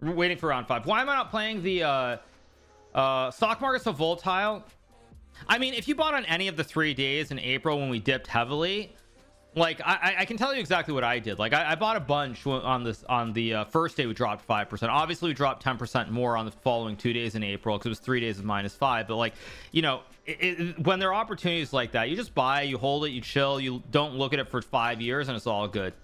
We're waiting for round 5. Why am I not playing the stock market so volatile? I mean, if you bought on any of the 3 days in April when we dipped heavily, like I can tell you exactly what I did. Like I bought a bunch on the first day we dropped 5%. Obviously we dropped 10% more on the following 2 days in April because it was 3 days of -5. But like, you know, when there are opportunities like that, you just buy, you hold it, you chill, you don't look at it for 5 years, and it's all good.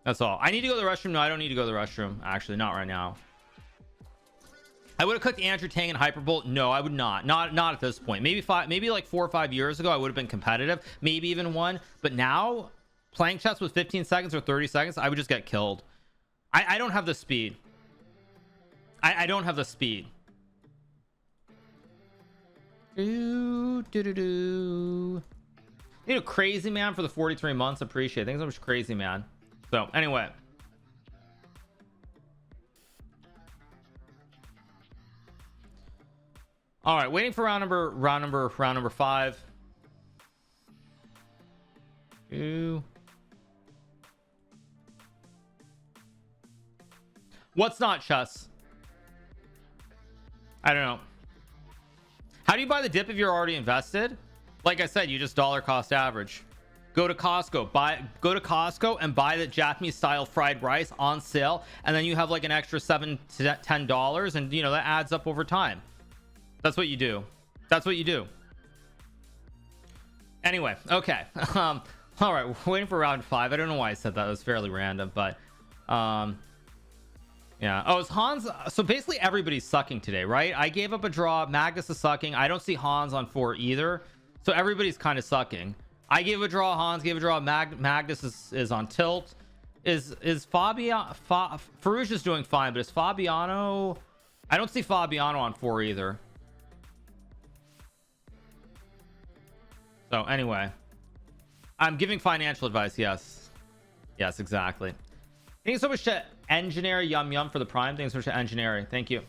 That's all. I need to go to the restroom. No, I don't need to go to the restroom. Actually, not right now. I would have cooked Andrew Tang and Hyperbolt. No, I would not at this point. Maybe like 4 or 5 years ago I would have been competitive, maybe even won. But now playing chess with 15 seconds or 30 seconds, I would just get killed. I don't have the speed. I don't have the speed. You know, crazy man for the 43 months. Appreciate it. Thanks so much, crazy man. So anyway, all right, waiting for round number 5. Ooh. What's not chess? I don't know. How do you buy the dip if you're already invested? Like I said, you just dollar cost average. Go to Costco, go to Costco and buy the Japanese style fried rice on sale, and then you have like an extra $7 to $10, and you know that adds up over time. That's what you do. That's what you do. Anyway, okay. All right, we're waiting for round 5. I don't know why I said that. It was fairly random, but yeah. Oh, it's Hans. So basically everybody's sucking today, right? I gave up a draw. Magnus is sucking. I don't see Hans on 4 either, so everybody's kind of sucking. I gave a draw. Hans gave a draw. Magnus is on tilt. Is Fabiano? Farouche is doing fine, but is Fabiano? I don't see Fabiano on 4 either. So anyway, I'm giving financial advice. Yes, exactly. Thank you so much to Engineer Yum Yum for the prime. Thanks so much to Engineer. Thank you.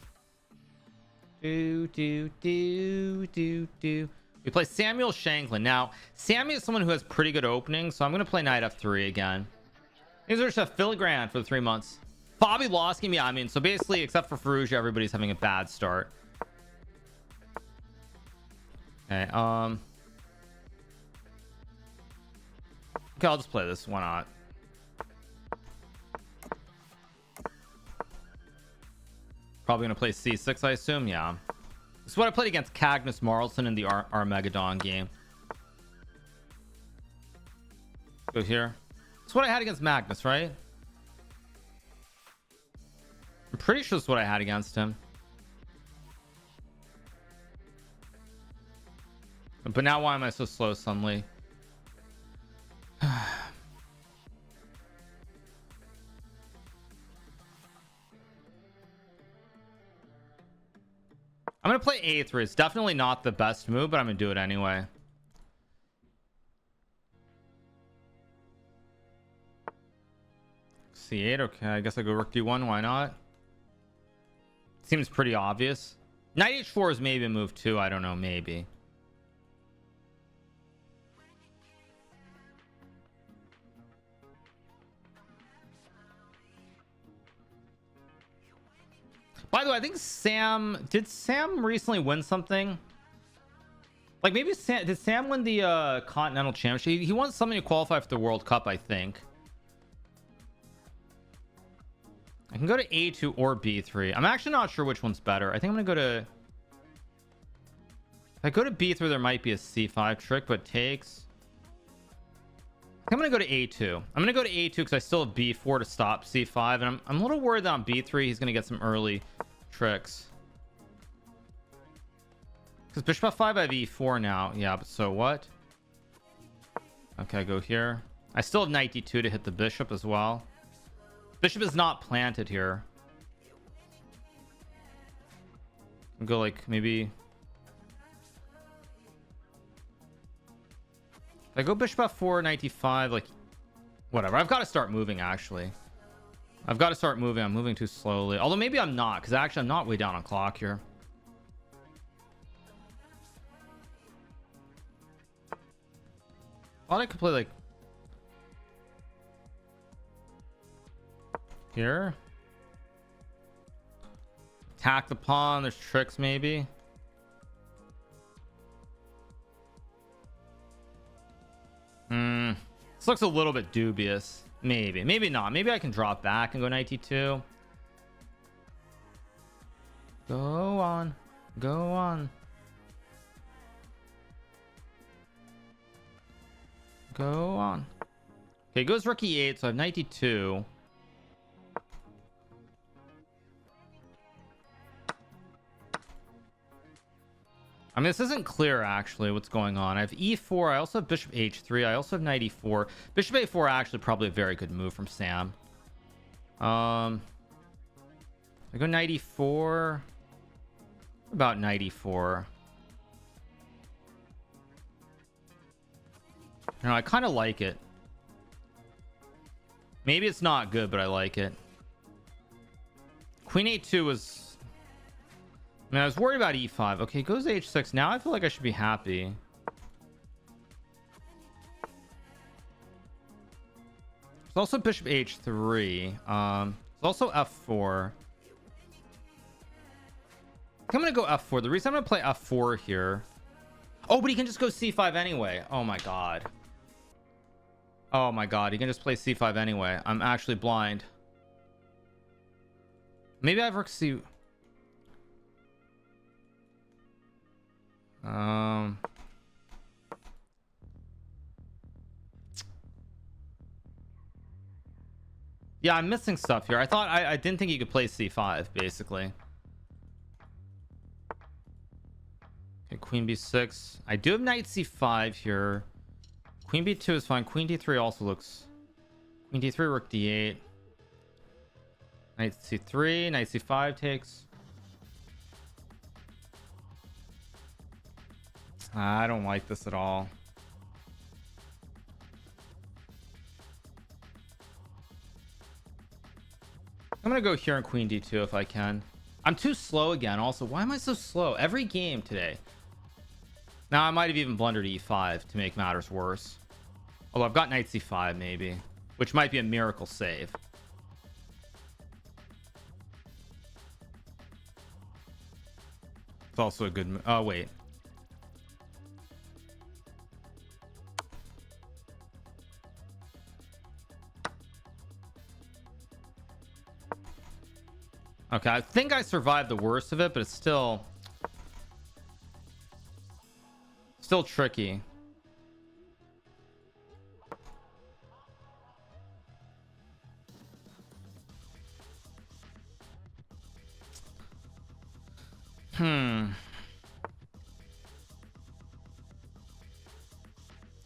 We play Samuel Shanklin. Now, Sammy is someone who has pretty good openings, so I'm going to play Knight F3 again. These are just a filigrane for the 3 months. Bobby lost game. Yeah, I mean, so basically, except for Farouche, everybody's having a bad start. Okay, okay, I'll just play this. Why not? Probably going to play C6, I assume. Yeah. This is what I played against Cagnus Marlson in the Armageddon game. Go here. That's what I had against Magnus, right? I'm pretty sure that's what I had against him. But now why am I so slow suddenly? I'm gonna play A3. It's definitely not the best move, but I'm gonna do it anyway. C8. Okay, I guess I go Rook D1. Why not? Seems pretty obvious. Knight H4 is maybe a move too. I don't know. Maybe. By the way, I think did Sam recently win something? Like maybe did Sam win the Continental Championship? He won something to qualify for the World Cup, I think. I can go to A2 or B3. I'm actually not sure which one's better. I think I'm gonna go to, if I go to B3, there might be a C5 trick, but takes. I'm gonna go to A2. I'm gonna go to A2 because I still have B4 to stop C5, and I'm a little worried that on B3 he's gonna get some early tricks. Because Bishop F5 I have E4 now. Yeah, but so what? Okay, I go here. I still have Knight D2 to hit the bishop as well. Bishop is not planted here. I'll go like maybe. If I go Bishop F4, Knight D5, like whatever. I've got to start moving. Actually, I've got to start moving. I'm moving too slowly. Although maybe I'm not, because actually I'm not way down on clock here. Thought I could play like here. Hack the pawn. There's tricks maybe. This looks a little bit dubious. Maybe not. Maybe I can drop back and go knight d2. Go on. Go on. Go on. Okay, goes rook e8, so I have knight d2. I mean, this isn't clear actually what's going on. I have e4. I also have bishop h3. I also have knight e4. Bishop a4 actually probably a very good move from Sam. I go knight e4. What about knight e4? No, I kind of like it. Maybe it's not good, but I like it. Queen a2 was... I mean, I was worried about e5. Okay, goes h6. Now I feel like I should be happy. There's also bishop h3. There's also f4. I'm gonna go f4. The reason I'm gonna play f4 here... Oh, but he can just go c5 anyway. Oh my god. Oh my god, he can just play c5 anyway. I'm actually blind. Maybe I have rook c... Yeah, I'm missing stuff here. I didn't think you could play c5 basically. Okay, queen b6. I do have knight c5 here. Queen b2 is fine. Queen d3 also looks... Queen d3, rook d8. Knight c3, knight c5 takes. I don't like this at all. I'm gonna go here on queen d2 if I can. I'm too slow again. Also, why am I so slow every game today? Now I might have even blundered e5 to make matters worse. Although I've got knight c5 maybe, which might be a miracle save. It's also a good... Oh wait. Okay, I think I survived the worst of it, but it's still tricky.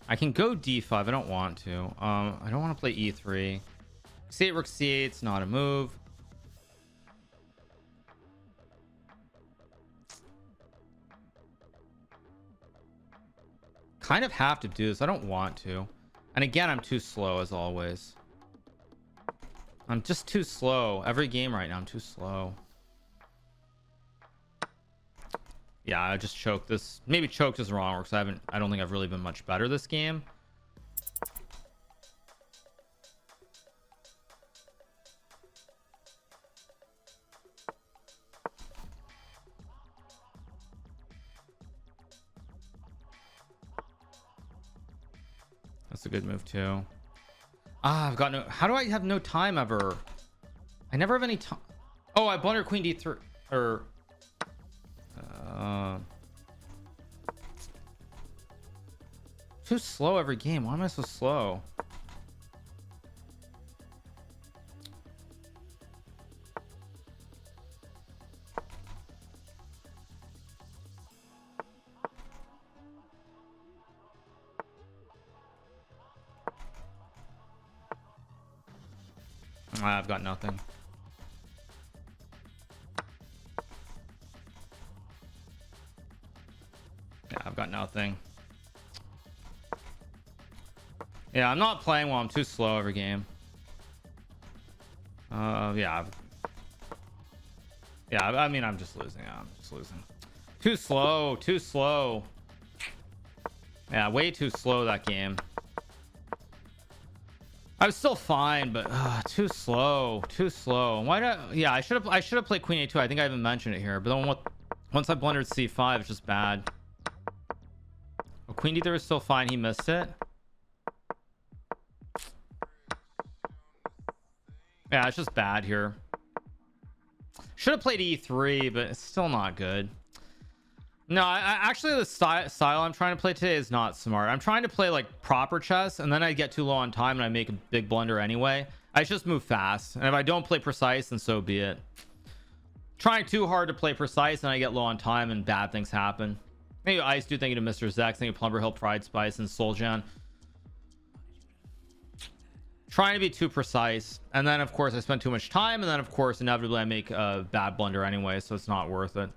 I can go d5. I don't want to. I don't want to play e3. c8, rook c8. It's not a move. Kind of have to do this. I don't want to. And again, I'm too slow as always. I'm just too slow. Every game right now, I'm too slow. Yeah, I just choked this. Maybe choked is wrong because I don't think I've really been much better this game. That's a good move too. I've got no... How do I have no time ever? I never have any time. Oh, I blundered queen d3 or... Too slow every game. Why am I so slow? I've got nothing. Yeah, I've got nothing. Yeah, I'm not playing well. I'm too slow every game. Yeah. Yeah, I mean, I'm just losing. I'm just losing. Too slow. Too slow. Yeah, way too slow that game. I was still fine, but too slow, too slow. Why not? Yeah, I should have played queen a2. I think I even mentioned it here, but then once I blundered c5, it's just bad. Oh, queen d3 was still fine. He missed it. Yeah, it's just bad here. Should have played e3, but it's still not good. No, I actually the style I'm trying to play today is not smart. I'm trying to play like proper chess, and then I get too low on time and I make a big blunder anyway. I just move fast, and if I don't play precise, then so be it. Trying too hard to play precise and I get low on time and bad things happen. Thank you, Ice Dude. Thank you to Mr. Zex. Thank you, Plumber Hill, Pride Spice, and Soljan. Trying to be too precise, and then of course I spend too much time, and then of course inevitably I make a bad blunder anyway, so it's not worth it.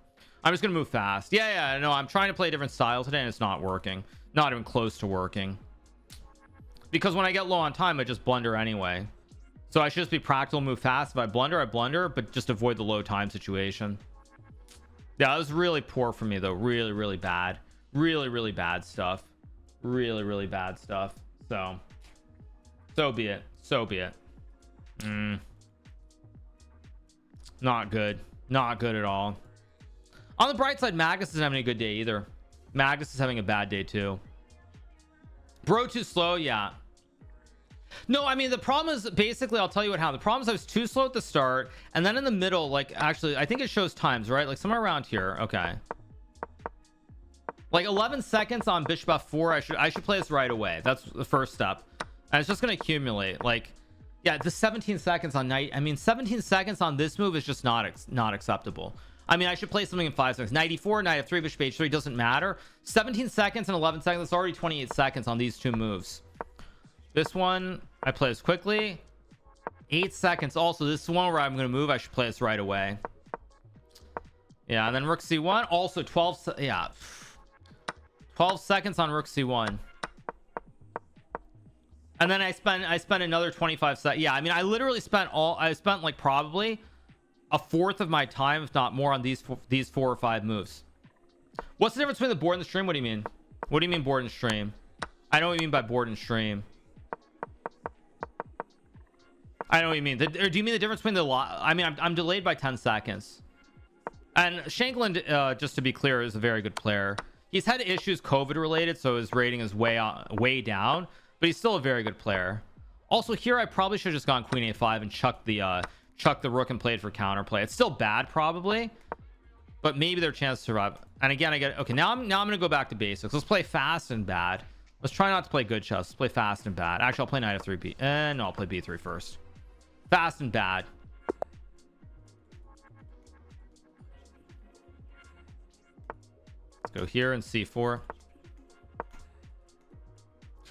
I'm just gonna move fast. Yeah, no, I'm trying to play a different style today and it's not working, not even close to working, because when I get low on time I just blunder anyway. So I should just be practical, move fast. If I blunder, but just avoid the low time situation. Yeah, that was really poor for me though. Really bad. Really bad stuff. Really bad stuff. So be it. Not good at all. On the bright side, Magus isn't having a good day either. Magus is having a bad day too. Bro too slow. Yeah, no, I mean the problem is basically, I'll tell you what happened. The problem is I was too slow at the start, and then in the middle, like actually I think it shows times, right? Like somewhere around here. Okay, like 11 seconds on bishop f4. I should play this right away. That's the first step, and it's just going to accumulate. Like, yeah, the 17 seconds on knight. I mean 17 seconds on this move is just not acceptable. I mean, I should play something in 5 seconds. 94, knight f3, bishop h3, doesn't matter. 17 seconds and 11 seconds. It's already 28 seconds on these two moves. This one I play this quickly. 8 seconds. Also, this is one where I'm going to move. I should play this right away. Yeah, and then rook c1. Also 12. Yeah, 12 seconds on rook c1. And then I spent another 25 seconds. Yeah, I mean, I literally spent like probably a fourth of my time, if not more, on these 4 or 5 moves. What's the difference between the board and the stream? What do you mean? What do you mean board and stream? I know what you mean by board and stream. I know what you mean. Do you mean the difference between the I mean, I'm delayed by 10 seconds. And Shankland, just to be clear, is a very good player. He's had issues COVID related, so his rating is way down, but he's still a very good player. Also here, I probably should have just gone queen a5 and chucked the rook and played for counterplay. It's still bad probably, but maybe their chance to survive. And again, I get okay. Now I'm gonna go back to basics. Let's play fast and bad. Let's try not to play good chess. Let's play fast and bad. Actually, I'll play knight f3 b. No, I'll play b3 first. Fast and bad. Let's go here and c4.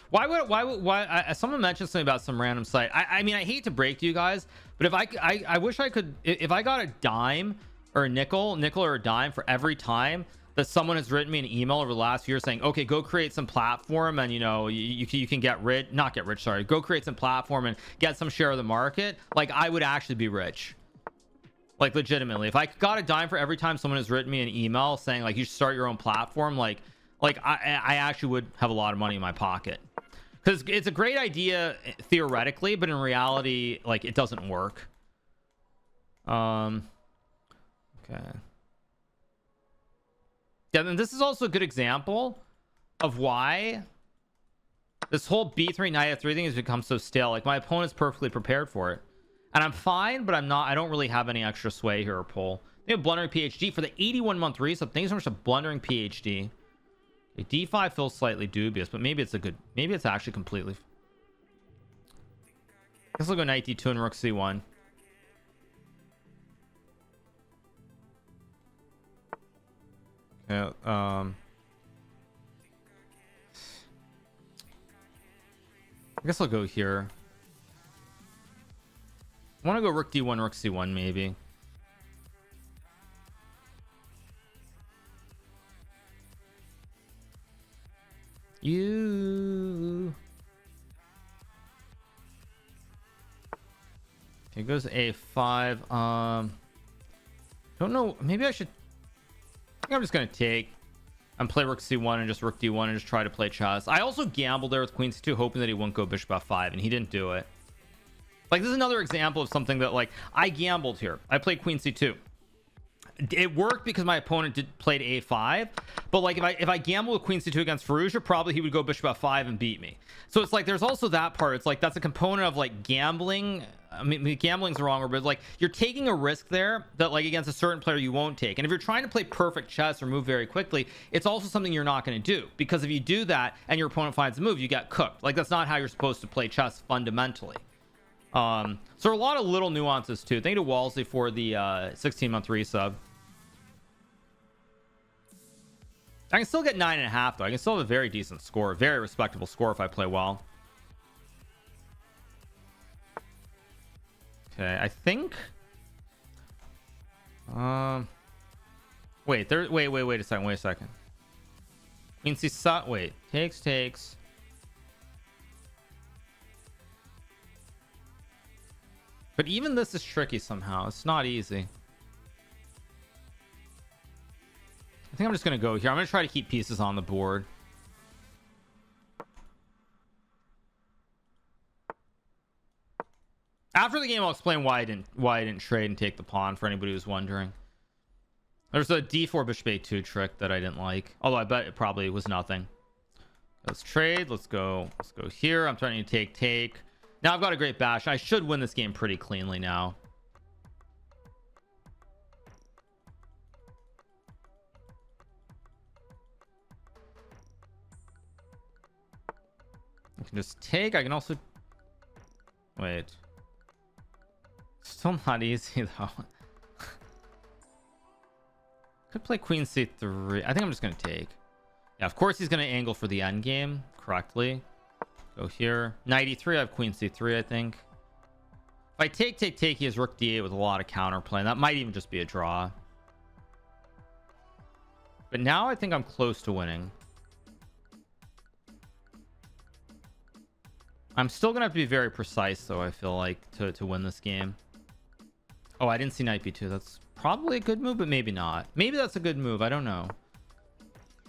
Why someone mentioned something about some random site. I mean, I hate to break to you guys, but if I wish I could, if I got a dime or a nickel or a dime for every time that someone has written me an email over the last year saying, okay, go create some platform and you know you can get rich, not get rich, sorry, go create some platform and get some share of the market, like I would actually be rich, like legitimately. If I got a dime for every time someone has written me an email saying like you should start your own platform, like I actually would have a lot of money in my pocket, because it's a great idea theoretically, but in reality, like it doesn't work. Okay. Yeah, and this is also a good example of why this whole b3 knight f3 thing has become so stale. Like my opponent's perfectly prepared for it, and I'm fine, but I'm not. I don't really have any extra sway here or pull. They have blundering PhD for the 81-month resub. Thanks so much to blundering PhD. Okay, d5 feels slightly dubious, but maybe it's a good. Maybe it's actually completely. I guess I'll go knight d2 and rook c1. Yeah, I guess I'll go here. I want to go rook d1, rook c1 maybe. Okay, goes a5. Don't know, maybe I should. I think I'm just gonna take and play rook c1 and just rook d1 and just try to play chess. I also gambled there with queen c2 hoping that he wouldn't go bishop f5, and he didn't do it. Like this is another example of something that like I gambled here. I played queen c2. It worked because my opponent played a5, but like if I gamble with queen c2 against Fallujah, probably he would go bishop f5 and beat me. So it's like there's also that part. It's like that's a component of like gambling. I mean, gambling's the wrong word, but like you're taking a risk there that like against a certain player you won't take. And if you're trying to play perfect chess or move very quickly, it's also something you're not going to do, because if you do that and your opponent finds a move, you get cooked. Like that's not how you're supposed to play chess fundamentally. So there are a lot of little nuances too. Thank you to Walsey for the 16-month resub. I can still get 9.5 though. I can still have a very decent score, a very respectable score if I play well. Okay, I think. Wait a second. Queen c wait, takes. But even this is tricky somehow. It's not easy. I think I'm just going to go here. I'm going to try to keep pieces on the board. After the game, I'll explain why I didn't trade and take the pawn for anybody who's wondering. There's a d4 bishop a2 trick that I didn't like. Although I bet it probably was nothing. Let's trade. Let's go here. I'm trying to take. Now I've got a great bash. I should win this game pretty cleanly now. I can just take. I can also wait. Still not easy though. Could play queen c3. I think I'm just gonna take. Yeah, of course he's gonna angle for the end game correctly. Go here. Knight e3. I have queen c3. I think if I take, he has rook d8 with a lot of counterplay. And that might even just be a draw. But now I think I'm close to winning. I'm still gonna have to be very precise though, I feel like, to win this game. Oh, I didn't see knight b2. That's probably a good move, but maybe not. Maybe that's a good move. I don't know.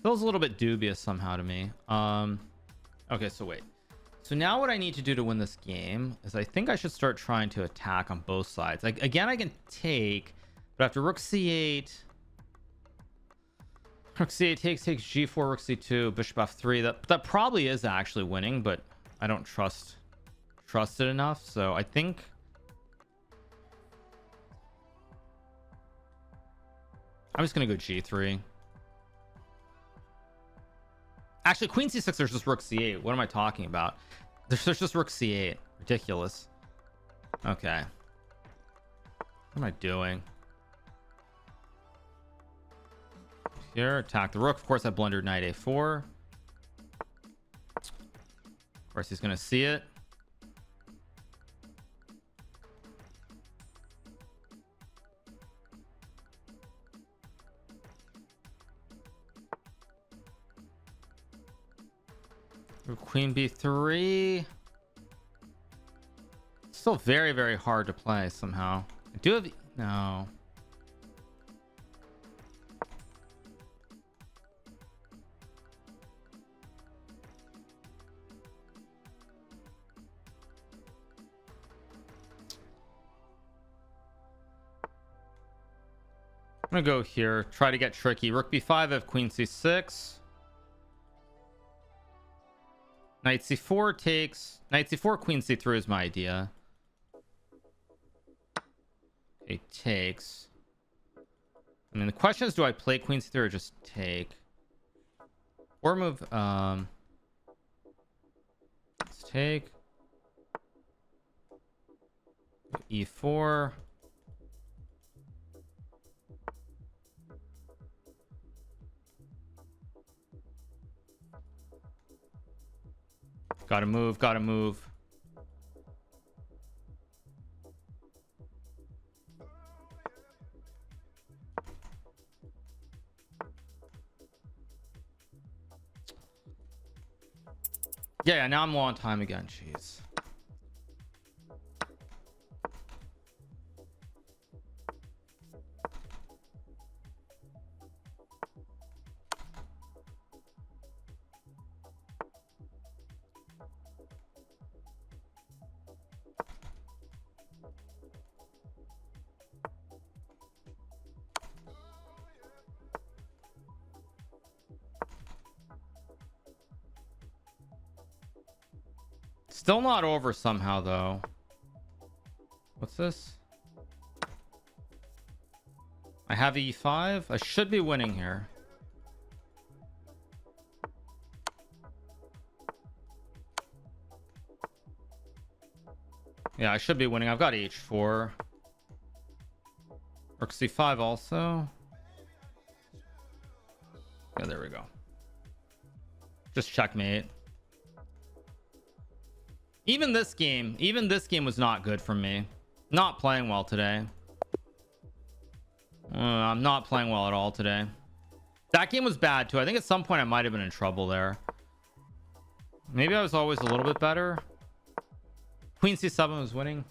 Feels a little bit dubious somehow to me. Okay, so wait. So now what I need to do to win this game is I think I should start trying to attack on both sides. Like again, I can take, but after rook c8, takes g4, rook c2, bishop f3. That probably is actually winning, but I don't trust it enough. So I think I'm just gonna go g3. Actually, queen c6, there's just rook c8. What am I talking about? There's just rook c8. Ridiculous. Okay. What am I doing? Here, attack the rook. Of course, I blundered knight a4. Of course, he's gonna see it. Queen b3. Still very, very hard to play somehow. I do have no. I'm gonna go here, try to get tricky. Rook b5. I have queen c6. Knight c4 takes. Knight c4, queen c3 is my idea. Okay, takes. I mean, the question is, do I play queen c3 or just take? Or move. Let's take. e4. Gotta move. Yeah, now I'm low on time again. Jeez. Still not over somehow though. What's this? I have e5. I should be winning here. Yeah, I should be winning. I've got h4. Rook c5 also. Yeah, there we go. Just checkmate. Even this game was not good for me. Not playing well today. I'm not playing well at all today. That game was bad too. I think at some point I might have been in trouble there. Maybe I was always a little bit better. Queen c7 was winning.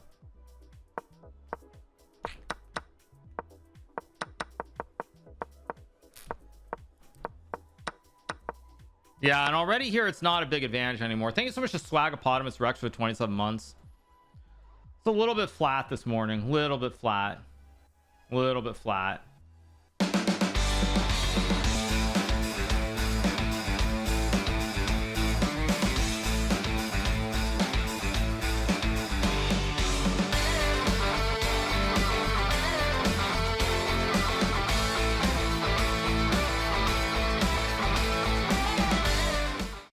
Yeah, and already here it's not a big advantage anymore. Thank you so much to Swagapotamus Rex for 27 months. It's a little bit flat this morning. Little bit flat.